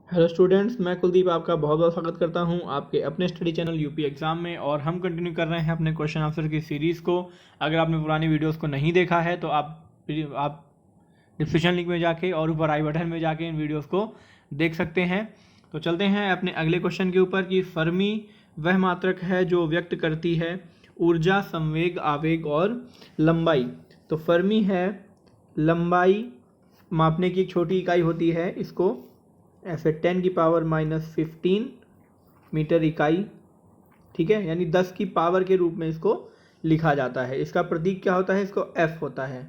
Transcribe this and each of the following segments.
Hello students, मैं कुलदीप आपका बहुत बहुत स्वागत करता हूं आपके अपने स्टडी चैनल यूपी एग्ज़ाम में। और हम कंटिन्यू कर रहे हैं अपने क्वेश्चन आंसर की सीरीज़ को। अगर आपने पुरानी वीडियोस को नहीं देखा है तो आप डिस्क्रिप्शन लिंक में जाके और ऊपर आई बटन में जाके इन वीडियोस को देख सकते हैं। तो चलते हैं अपने अगले क्वेश्चन के ऊपर कि फर्मी वह मात्रक है जो व्यक्त करती है ऊर्जा, संवेग, आवेग और लंबाई। तो फर्मी है लंबाई मापने की एक छोटी इकाई होती है, इसको ऐसे 10⁻⁻15 मीटर इकाई, ठीक है, यानी 10 की पावर के रूप में इसको लिखा जाता है। इसका प्रतीक क्या होता है? इसको F होता है,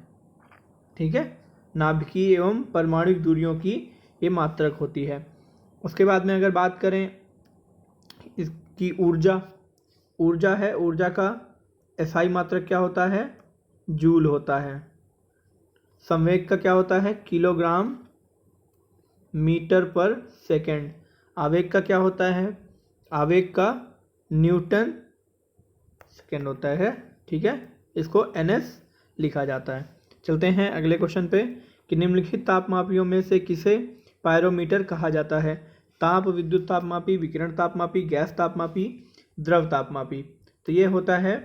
ठीक है। नाभिकीय एवं परमाणुक दूरियों की ये मात्रक होती है। उसके बाद में अगर बात करें इसकी ऊर्जा है, ऊर्जा का SI मात्रक क्या होता है? जूल होता है। संवेग का क्या होता है? किलोग्राम मीटर पर सेकेंड। आवेग का क्या होता है? आवेग का न्यूटन सेकेंड होता है, ठीक है। इसको NS लिखा जाता है। चलते हैं अगले क्वेश्चन पे कि निम्नलिखित तापमापियों में से किसे पायरोमीटर कहा जाता है? ताप विद्युत तापमापी, विकिरण तापमापी, गैस तापमापी, द्रव तापमापी। तो ये होता है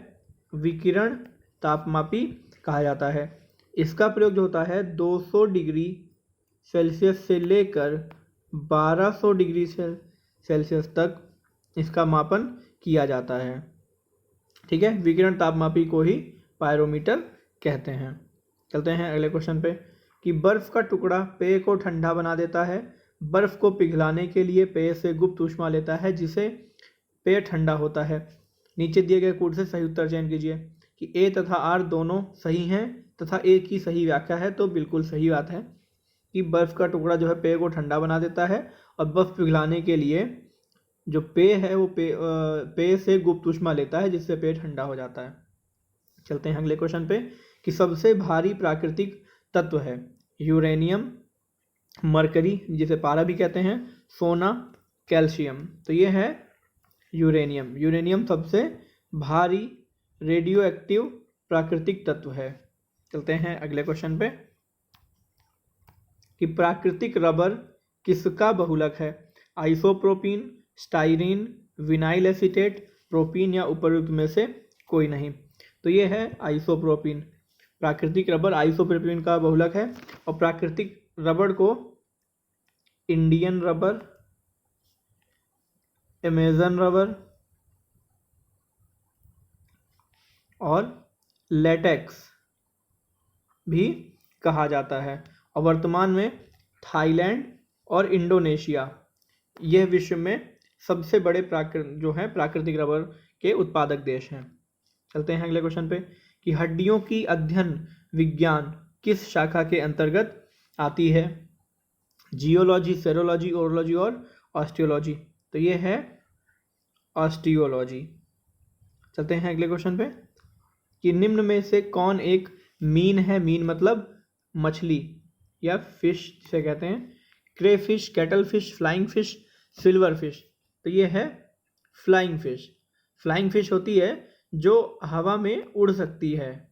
विकिरण तापमापी कहा जाता है। इसका प्रयोग जो होता है 200 डिग्री सेल्सियस से लेकर 1200 डिग्री सेल्सियस तक इसका मापन किया जाता है, ठीक है। विकिरण तापमापी को ही पायरोमीटर कहते हैं। चलते हैं अगले क्वेश्चन पे कि बर्फ का टुकड़ा पेय को ठंडा बना देता है। बर्फ को पिघलाने के लिए पेय से गुप्त ऊष्मा लेता है जिसे पेय ठंडा होता है। नीचे दिए गए कोड से सही उत्तर चयन कीजिए कि A तथा R दोनों सही हैं तथा A की सही व्याख्या है। तो बिल्कुल सही बात है कि बर्फ का टुकड़ा जो है पेय को ठंडा बना देता है और बर्फ पिघलाने के लिए जो पेय है वो पेय से गुप्त ऊष्मा लेता है जिससे पेय ठंडा हो जाता है। चलते हैं अगले क्वेश्चन पे कि सबसे भारी प्राकृतिक तत्व है यूरेनियम, मरकरी जिसे पारा भी कहते हैं, सोना, कैल्शियम। तो ये है यूरेनियम। यूरेनियम सबसे भारी रेडियो एक्टिव प्राकृतिक तत्व है। चलते हैं अगले क्वेश्चन पे कि प्राकृतिक रबर किसका बहुलक है? आइसोप्रोपीन, स्टाइरीन, विनाइल एसीटेट, प्रोपीन या उपयुक्त में से कोई नहीं। तो ये है आइसोप्रोपीन। प्राकृतिक रबर आइसोप्रोपीन का बहुलक है। और प्राकृतिक रबर को इंडियन रबर, अमेजन रबर और लेटेक्स भी कहा जाता है। और वर्तमान में थाईलैंड और इंडोनेशिया यह विश्व में सबसे बड़े प्राकृतिक रबर के उत्पादक देश हैं। चलते हैं अगले क्वेश्चन पे कि हड्डियों की अध्ययन विज्ञान किस शाखा के अंतर्गत आती है? जियोलॉजी, सेरोलॉजी, ओरोलॉजी और ऑस्टियोलॉजी। तो ये है ऑस्टियोलॉजी। चलते हैं अगले क्वेश्चन पे कि निम्न में से कौन एक मीन है? मीन मतलब मछली या फिश जिसे कहते हैं। Crayfish, cattle fish, flying fish, silver fish. तो ये है फ्लाइंग फिश। फ्लाइंग फिश होती है जो हवा में उड़ सकती है।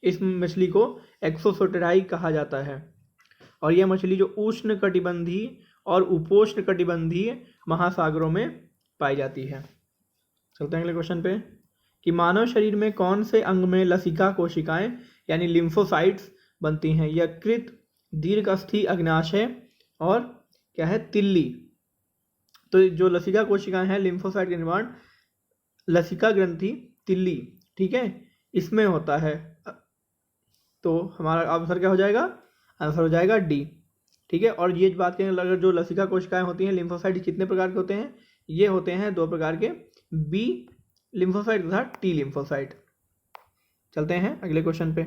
इस मछली को एक्सोसोटेराई कहा जाता है। और यह मछली जो उष्ण कटिबंधीय और उपोष्ण कटिबंधीय महासागरों में पाई जाती है। चलते हैं अगले क्वेश्चन पे कि मानव शरीर में कौन से अंग में लसिका कोशिकाएं यानी लिम्फोसाइट्स बनती हैं? यकृत, दीर्घस्थि अग्नाशय और क्या है? तिल्ली। तो जो लसिका कोशिकाएं हैं, लिम्फोसाइट का निर्माण लसिका ग्रंथि, तिल्ली, ठीक है, इसमें होता है। तो हमारा आंसर क्या हो जाएगा? आंसर हो जाएगा डी, ठीक है। और ये बात करें अगर जो लसिका कोशिकाएं होती हैं, लिम्फोसाइट कितने प्रकार के होते हैं? ये होते हैं 2 प्रकार के, बी लिम्फोसाइट तथा टी लिम्फोसाइट। चलते हैं अगले क्वेश्चन पे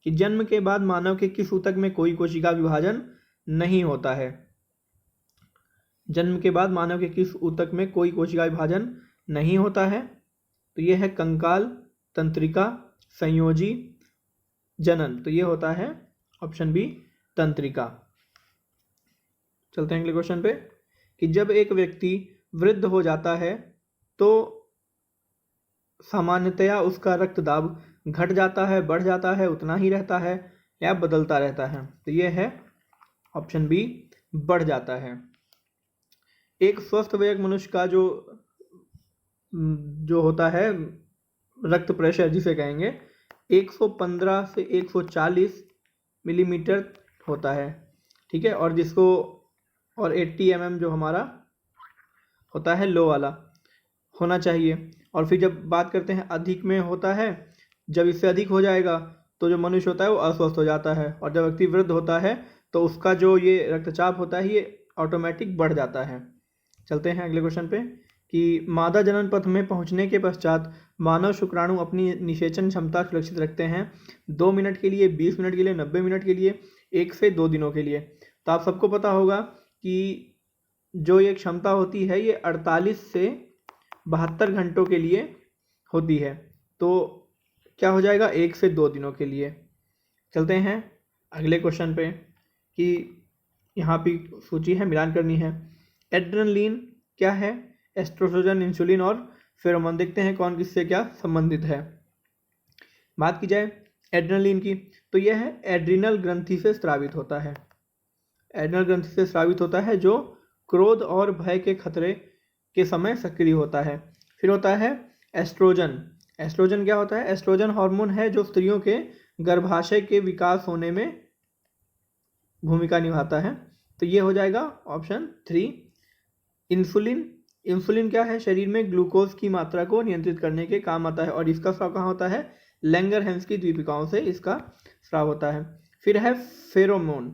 कि जन्म के बाद मानव के किस ऊतक में कोई कोशिका विभाजन नहीं होता है? जन्म के बाद मानव के किस ऊतक में कोई कोशिका विभाजन नहीं होता है? तो ये है कंकाल, तंत्रिका, संयोजी, जनन। तो ये होता है ऑप्शन बी, तंत्रिका। चलते हैं अगले क्वेश्चन पे कि जब एक व्यक्ति वृद्ध हो जाता है तो सामान्यतया उसका रक्त दाब घट जाता है, बढ़ जाता है, उतना ही रहता है या बदलता रहता है? तो ये है ऑप्शन बी, बढ़ जाता है। एक स्वस्थ वयस्क मनुष्य का जो होता है रक्त प्रेशर जिसे कहेंगे 115 से 140 मिलीमीटर होता है, ठीक है। और 80 जो हमारा होता है लो वाला होना चाहिए। और फिर जब बात करते हैं अधिक में होता है, जब इससे अधिक हो जाएगा तो जो मनुष्य होता है वो अस्वस्थ हो जाता है, और जब व्यक्ति वृद्ध होता है तो उसका जो ये रक्तचाप होता है ये ऑटोमेटिक बढ़ जाता है। चलते हैं अगले क्वेश्चन पे कि मादा जनन पथ में पहुंचने के पश्चात मानव शुक्राणु अपनी निषेचन क्षमता सुरक्षित रखते हैं 2 मिनट के लिए, 20 मिनट के लिए, 90 मिनट के लिए, 1 से 2 दिनों के लिए। तो आप सबको पता होगा कि जो ये क्षमता होती है ये 48 से 72 घंटों के लिए होती है। तो क्या हो जाएगा, 1 से 2 दिनों के लिए। चलते हैं अगले क्वेश्चन पे कि यहाँ पे सूची है, मिलान करनी है। एड्रेनलिन क्या है, एस्ट्रोजन, इंसुलिन और फेरोमोन। देखते हैं कौन किससे क्या संबंधित है। बात की जाए एड्रेनलिन की तो यह है एड्रिनल ग्रंथि से स्रावित होता है। एड्रिनल ग्रंथि से स्रावित होता है जो क्रोध और भय के खतरे के समय सक्रिय होता है। फिर होता है एस्ट्रोजन। एस्ट्रोजन क्या होता है, एस्ट्रोजन हार्मोन है जो स्त्रियों के गर्भाशय के विकास होने में भूमिका निभाता है। तो ये हो जाएगा ऑप्शन 3। इंसुलिन। इंसुलिन क्या है, शरीर में ग्लूकोज की मात्रा को नियंत्रित करने के काम आता है, और इसका स्राव कहाँ होता है, लैंगरहैंस की द्वीपिकाओं से इसका स्राव होता है। फिर है फेरोमोन।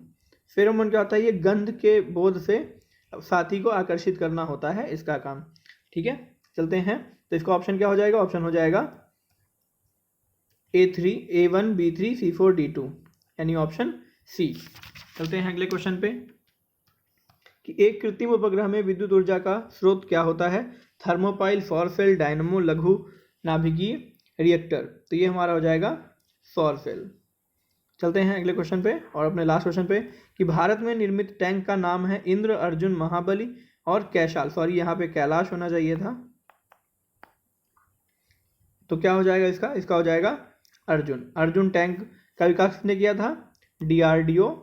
फेरोमोन क्या होता है, ये गंध के बोध से साथी को आकर्षित करना होता है इसका काम, ठीक है। चलते हैं, तो इसका ऑप्शन क्या हो जाएगा, ऑप्शन हो जाएगा A3, A1, B3, C4, D2, यानी ऑप्शन सी। चलते हैं अगले क्वेश्चन पे कि एक कृत्रिम उपग्रह में विद्युत ऊर्जा का स्रोत क्या होता है, थर्मोपाइल, सौर सेल, डायनमो, लघु नाभिकीय रिएक्टर। तो ये हमारा हो जाएगा सौर सेल। चलते हैं अगले क्वेश्चन पे और अपने लास्ट क्वेश्चन पे कि भारत में निर्मित टैंक का नाम है इंद्र, अर्जुन, महाबली और कैशाल। सॉरी, यहाँ पे कैलाश होना चाहिए था। तो क्या हो जाएगा इसका, इसका हो जाएगा अर्जुन। अर्जुन टैंक का विकास किसने किया था, DRDO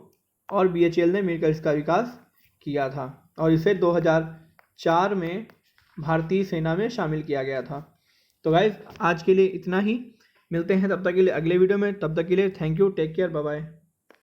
और BHEL ने मिलकर इसका विकास किया था, और इसे 2004 में भारतीय सेना में शामिल किया गया था। तो गाइज आज के लिए इतना ही, मिलते हैं तब तक के लिए अगले वीडियो में। तब तक के लिए thank you, take care, bye bye.